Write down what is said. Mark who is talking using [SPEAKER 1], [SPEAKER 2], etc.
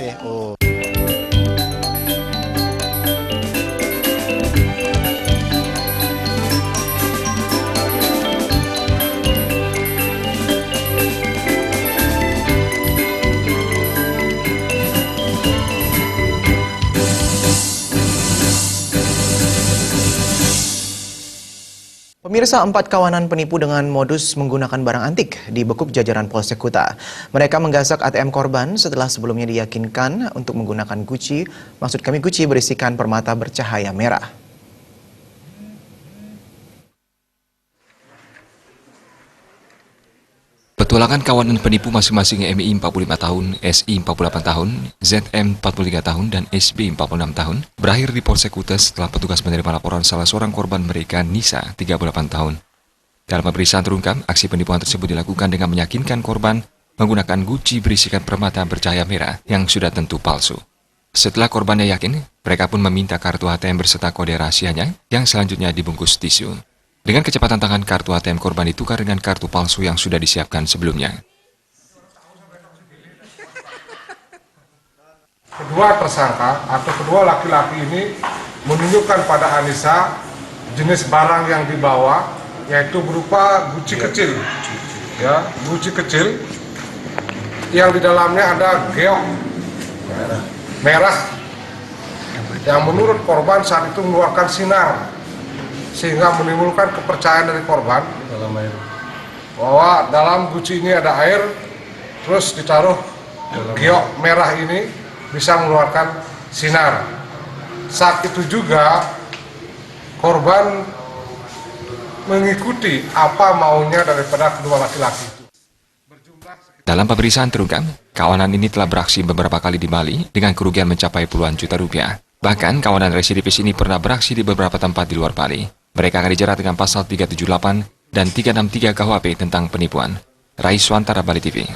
[SPEAKER 1] gitu ya. Oh. Pemirsa, 4 kawanan penipu dengan modus menggunakan barang antik dibekuk jajaran Polsek Kuta. Mereka menggasak ATM korban setelah sebelumnya diyakinkan untuk menggunakan Gucci berisikan permata bercahaya merah.
[SPEAKER 2] Petualangan kawanan penipu masing-masing MI 45 tahun, SI 48 tahun, ZM 43 tahun, dan SB 46 tahun berakhir di Polsek Kuta setelah petugas menerima laporan salah seorang korban mereka, Nisa, 38 tahun. Dalam pemeriksaan terungkap, aksi penipuan tersebut dilakukan dengan meyakinkan korban menggunakan Gucci berisikan permata bercahaya merah yang sudah tentu palsu. Setelah korbannya yakin, mereka pun meminta kartu ATM berserta kode rahasianya yang selanjutnya dibungkus tisu. Dengan kecepatan tangan, kartu ATM korban ditukar dengan kartu palsu yang sudah disiapkan sebelumnya.
[SPEAKER 3] Kedua tersangka atau kedua laki-laki ini menunjukkan pada Anissa jenis barang yang dibawa, yaitu berupa Gucci kecil, ya, Gucci kecil yang di dalamnya ada geok merah yang menurut korban saat itu mengeluarkan sinar, sehingga menimbulkan kepercayaan dari korban bahwa dalam Gucci ini ada air, terus ditaruh giok merah ini bisa mengeluarkan sinar. Saat itu juga korban mengikuti apa maunya daripada kedua laki-laki itu.
[SPEAKER 2] Dalam pemeriksaan terungkap, kawanan ini telah beraksi beberapa kali di Bali dengan kerugian mencapai puluhan juta rupiah. Bahkan kawanan residivis ini pernah beraksi di beberapa tempat di luar Bali. Mereka akan dijerat dengan pasal 378 dan 363 KUHP tentang penipuan. Raiswantara, Bali TV.